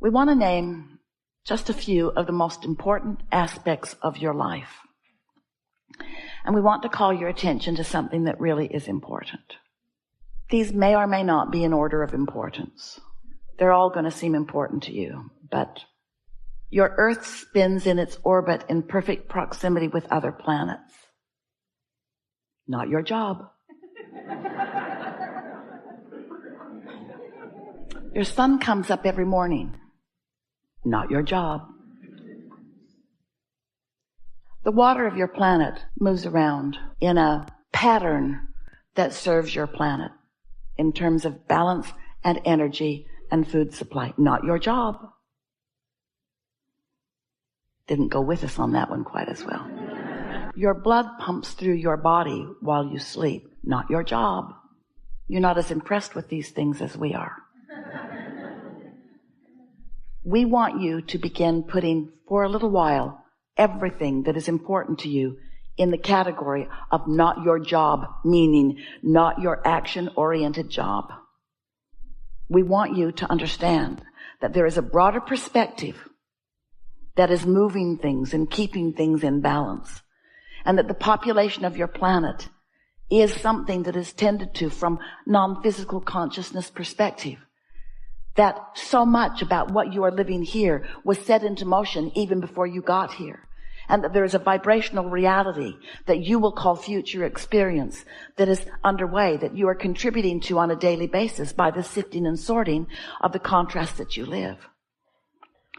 We want to name just a few of the most important aspects of your life. And we want to call your attention to something that really is important. These may or may not be in order of importance. They're all going to seem important to you, but your Earth spins in its orbit in perfect proximity with other planets. Not your job. Your sun comes up every morning. Not your job. The water of your planet moves around in a pattern that serves your planet in terms of balance and energy and food supply. Not your job. Didn't go with us on that one quite as well. Your blood pumps through your body while you sleep. Not your job. You're not as impressed with these things as we are. We want you to begin putting, for a little while, everything that is important to you in the category of not your job, meaning not your action-oriented job. We want you to understand that there is a broader perspective that is moving things and keeping things in balance, and that the population of your planet is something that is tended to from non-physical consciousness perspective. That so much about what you are living here was set into motion even before you got here. And that there is a vibrational reality that you will call future experience that is underway, that you are contributing to on a daily basis by the sifting and sorting of the contrasts that you live.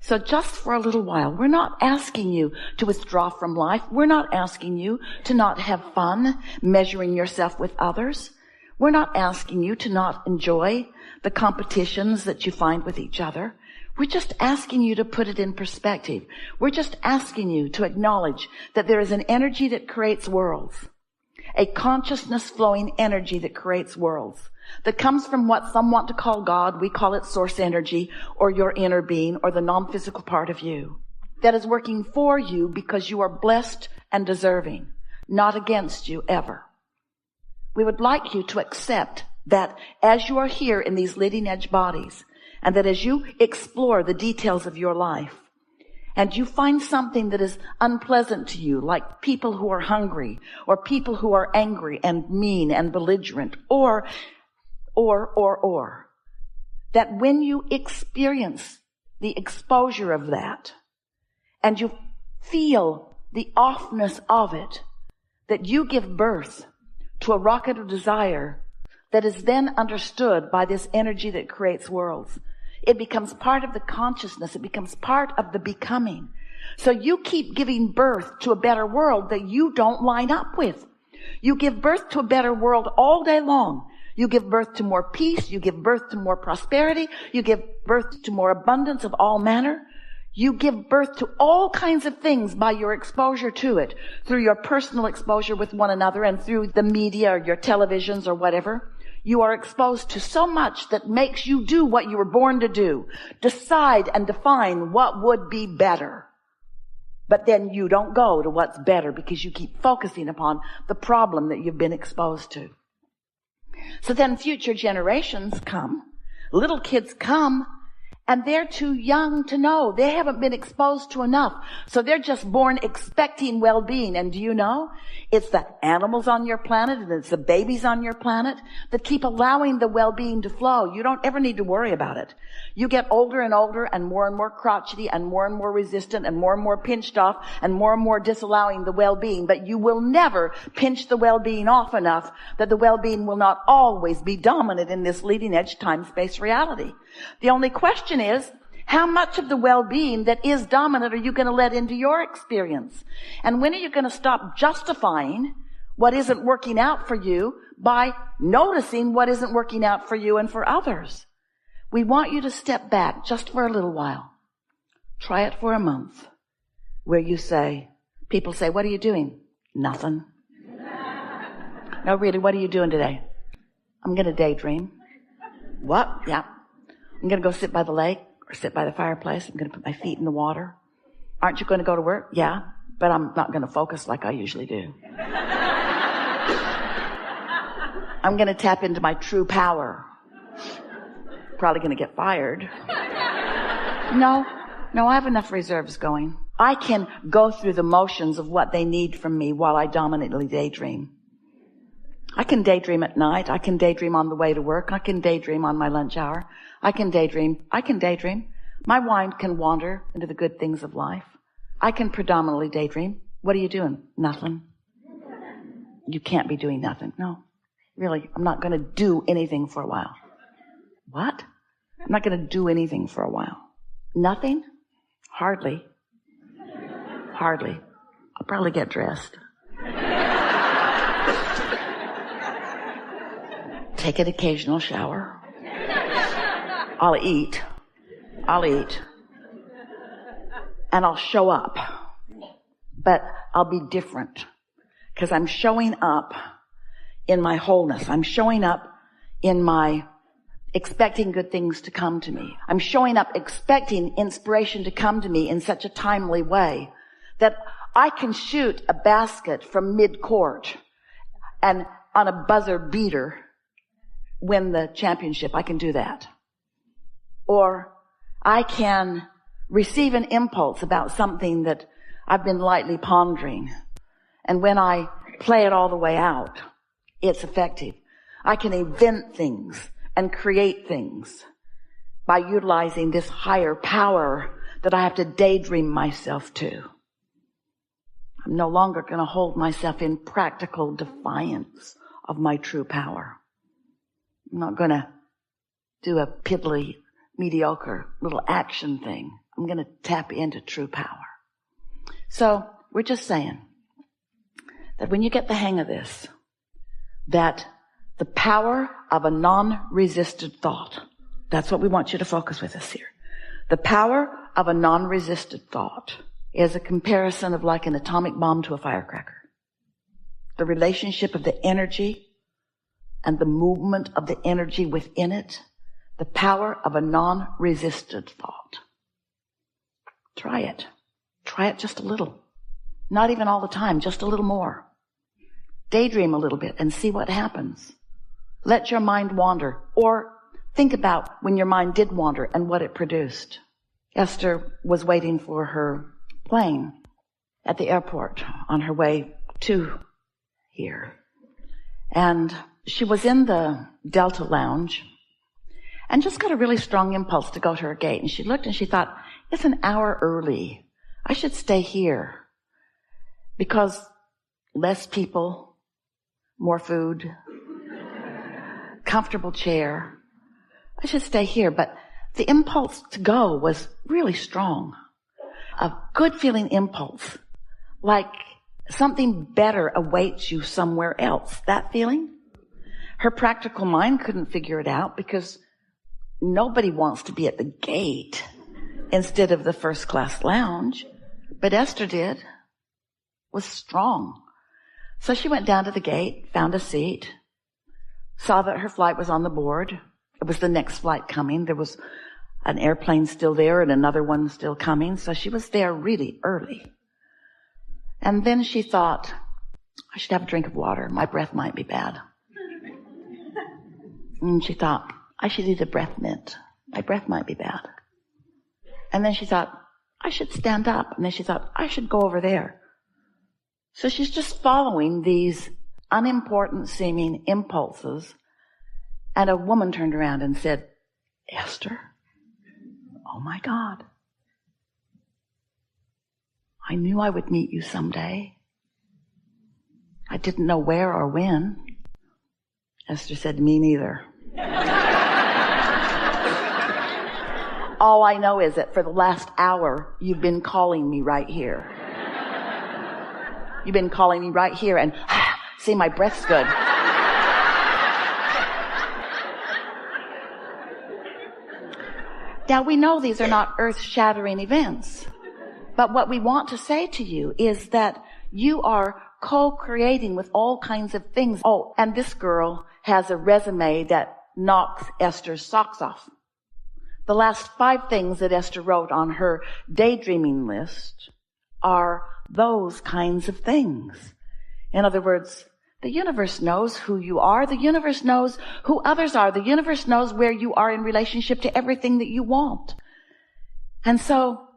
So just for a little while, we're not asking you to withdraw from life. We're not asking you to not have fun measuring yourself with others. We're not asking you to not enjoy the competitions that you find with each other. We're just asking you to put it in perspective. We're just asking you to acknowledge that there is an energy that creates worlds, a consciousness flowing energy that creates worlds, that comes from what some want to call God. We call it source energy, or your inner being, or the non-physical part of you, that is working for you because you are blessed and deserving, not against you ever. We would like you to accept that as you are here in these leading edge bodies, and that as you explore the details of your life, and you find something that is unpleasant to you, like people who are hungry, or people who are angry and mean and belligerent, or, that when you experience the exposure of that, and you feel the offness of it, that you give birth to a rocket of desire that is then understood by this energy that creates worlds. It becomes part of the consciousness. It becomes part of the becoming. So you keep giving birth to a better world that you don't line up with. You give birth to a better world all day long. You give birth to more peace. You give birth to more prosperity. You give birth to more abundance of all manner. You give birth to all kinds of things by your exposure to it, through your personal exposure with one another and through the media or your televisions or whatever. You are exposed to so much that makes you do what you were born to do. Decide and define what would be better. But then you don't go to what's better because you keep focusing upon the problem that you've been exposed to. So then future generations come, little kids come, and they're too young to know. They haven't been exposed to enough. So they're just born expecting well-being. And do you know? It's the animals on your planet and it's the babies on your planet that keep allowing the well-being to flow. You don't ever need to worry about it. You get older and older and more crotchety and more resistant and more pinched off and more disallowing the well-being. But you will never pinch the well-being off enough that the well-being will not always be dominant in this leading edge time-space reality. The only question is, how much of the well-being that is dominant are you going to let into your experience? And when are you going to stop justifying what isn't working out for you by noticing what isn't working out for you and for others? We want you to step back just for a little while. Try it for a month, where you say, people say, what are you doing? Nothing. No, really, what are you doing today? I'm going to daydream. What? Yeah. I'm going to go sit by the lake or sit by the fireplace. I'm going to put my feet in the water. Aren't you going to go to work? Yeah, but I'm not going to focus like I usually do. I'm going to tap into my true power. Probably going to get fired. No, I have enough reserves going. I can go through the motions of what they need from me while I dominantly daydream. I can daydream at night. I can daydream on the way to work. I can daydream on my lunch hour. I can daydream. My mind can wander into the good things of life. I can predominantly daydream. What are you doing? Nothing. You can't be doing nothing. No, really, I'm not going to do anything for a while. What? I'm not going to do anything for a while. Nothing? Hardly. I'll probably get dressed. Take an occasional shower. I'll eat. And I'll show up. But I'll be different. Because I'm showing up in my wholeness. I'm showing up in my expecting good things to come to me. I'm showing up expecting inspiration to come to me in such a timely way that I can shoot a basket from mid-court and on a buzzer beater win the championship. I can do that. Or I can receive an impulse about something that I've been lightly pondering. And when I play it all the way out, it's effective. I can invent things and create things by utilizing this higher power that I have to daydream myself to. I'm no longer going to hold myself in practical defiance of my true power. I'm not going to do a piddly, mediocre little action thing. I'm going to tap into true power. So we're just saying that when you get the hang of this, that the power of a non-resisted thought, that's what we want you to focus with us here. The power of a non-resisted thought is a comparison of like an atomic bomb to a firecracker. The relationship of the energy and the movement of the energy within it, the power of a non-resisted thought. Try it. Try it just a little. Not even all the time, just a little more. Daydream a little bit and see what happens. Let your mind wander, or think about when your mind did wander and what it produced. Esther was waiting for her plane at the airport on her way to here. And she was in the Delta Lounge and just got a really strong impulse to go to her gate. And she looked and she thought, it's an hour early. I should stay here because less people, more food, comfortable chair. I should stay here. But the impulse to go was really strong. A good feeling impulse, like something better awaits you somewhere else. That feeling? Her practical mind couldn't figure it out because nobody wants to be at the gate instead of the first class lounge. But Esther did. Was strong. So she went down to the gate, found a seat, saw that her flight was on the board. It was the next flight coming. There was an airplane still there and another one still coming. So she was there really early. And then she thought, I should have a drink of water. My breath might be bad. And she thought, I should eat a breath mint. My breath might be bad. And then she thought, I should stand up. And then she thought, I should go over there. So she's just following these unimportant seeming impulses. And a woman turned around and said, Esther, oh my God. I knew I would meet you someday. I didn't know where or when. Esther said, me neither. All I know is that for the last hour, you've been calling me right here. You've been calling me right here and, see, my breath's good. Now, we know these are not earth-shattering events. But what we want to say to you is that you are co-creating with all kinds of things. Oh, and this girl has a resume that knocks Esther's socks off. The last 5 things that Esther wrote on her daydreaming list are those kinds of things. In other words, the universe knows who you are. The universe knows who others are. The universe knows where you are in relationship to everything that you want. And so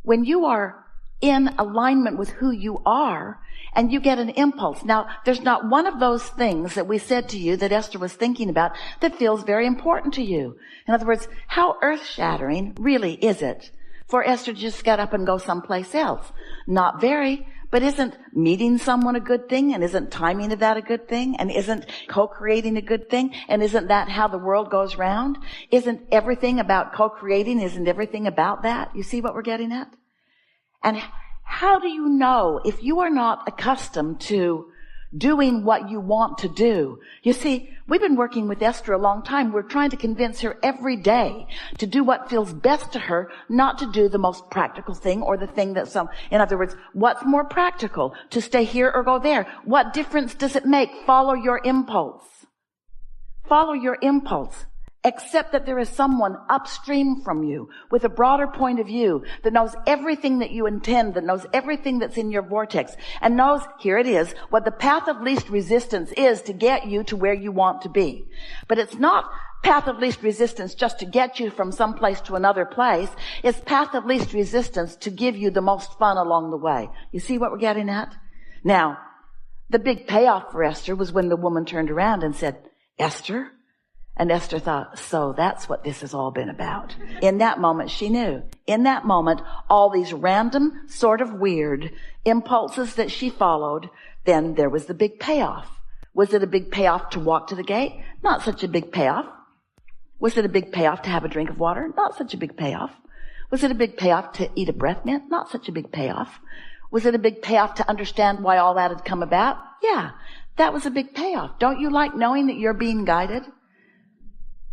when you are in alignment with who you are and you get an impulse. Now, there's not one of those things that we said to you that Esther was thinking about that feels very important to you. In other words, how earth-shattering really is it for Esther to just get up and go someplace else? Not very. But isn't meeting someone a good thing? And isn't timing of that a good thing? And isn't co-creating a good thing? And isn't that how the world goes round? Isn't everything about co-creating? Isn't everything about that? You see what we're getting at? And how do you know if you are not accustomed to doing what you want to do? You see, we've been working with Esther a long time. We're trying to convince her every day to do what feels best to her, not to do the most practical thing or the thing that in other words, what's more practical? To stay here or go there? What difference does it make? Follow your impulse. Follow your impulse. Accept that there is someone upstream from you with a broader point of view that knows everything that you intend, that knows everything that's in your vortex, and knows, here it is, what the path of least resistance is to get you to where you want to be. But it's not path of least resistance just to get you from some place to another place. It's path of least resistance to give you the most fun along the way. You see what we're getting at? Now, the big payoff for Esther was when the woman turned around and said, Esther? And Esther thought, so that's what this has all been about. In that moment, she knew. In that moment, all these random, sort of weird impulses that she followed, then there was the big payoff. Was it a big payoff to walk to the gate? Not such a big payoff. Was it a big payoff to have a drink of water? Not such a big payoff. Was it a big payoff to eat a breath mint? Not such a big payoff. Was it a big payoff to understand why all that had come about? Yeah, that was a big payoff. Don't you like knowing that you're being guided?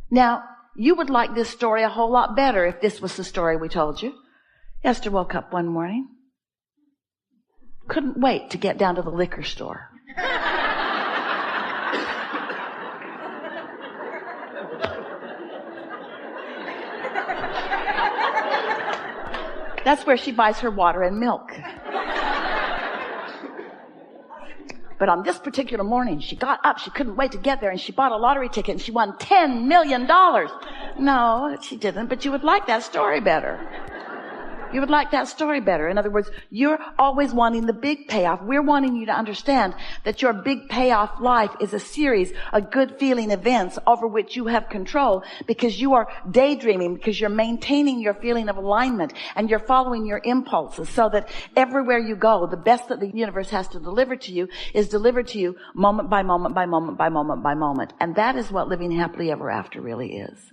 Now, you would like this story a whole lot better if this was the story we told you. Esther woke up one morning, couldn't wait to get down to the liquor store. That's where she buys her water and milk. But on this particular morning, she got up, she couldn't wait to get there, and she bought a lottery ticket, and she won $10 million. No, she didn't, but you would like that story better. You would like that story better. In other words, you're always wanting the big payoff. We're wanting you to understand that your big payoff life is a series of good feeling events over which you have control because you are daydreaming, because you're maintaining your feeling of alignment and you're following your impulses so that everywhere you go, the best that the universe has to deliver to you is delivered to you moment by moment by moment by moment by moment. And that is what living happily ever after really is.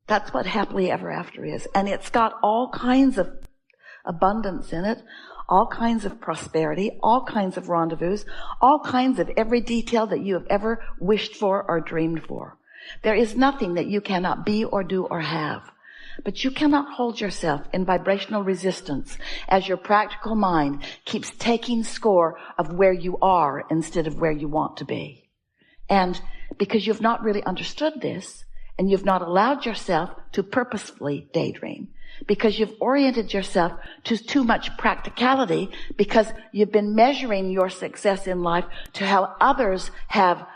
That's what happily ever after is. And it's got all kinds of abundance in it, all kinds of prosperity, all kinds of rendezvous, all kinds of every detail that you have ever wished for or dreamed for. There is nothing that you cannot be or do or have. But you cannot hold yourself in vibrational resistance as your practical mind keeps taking score of where you are instead of where you want to be. And because you've not really understood this, and you've not allowed yourself to purposefully daydream, because you've oriented yourself to too much practicality, because you've been measuring your success in life to how others have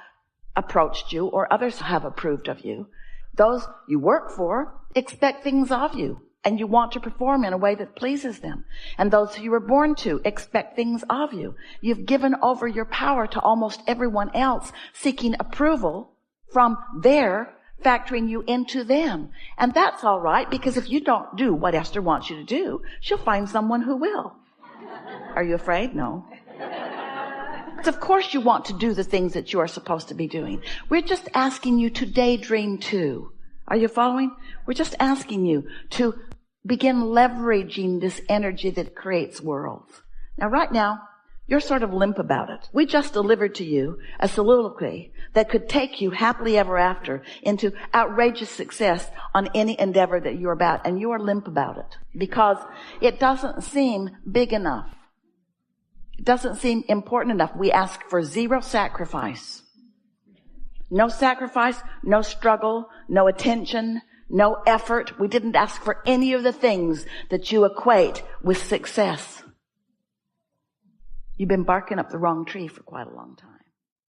approached you or others have approved of you. Those you work for expect things of you, and you want to perform in a way that pleases them. And those who you were born to expect things of you. You've given over your power to almost everyone else, seeking approval from their factoring you into them. And that's all right, because if you don't do what Esther wants you to do, she'll find someone who will. Are you afraid? No. Because of course you want to do the things that you are supposed to be doing. We're just asking you to daydream too. Are you following? We're just asking you to begin leveraging this energy that creates worlds. Now, right now, you're sort of limp about it. We just delivered to you a soliloquy that could take you happily ever after into outrageous success on any endeavor that you're about, and you are limp about it because it doesn't seem big enough. It doesn't seem important enough. We ask for zero sacrifice. No sacrifice, no struggle, no attention, no effort. We didn't ask for any of the things that you equate with success. You've been barking up the wrong tree for quite a long time.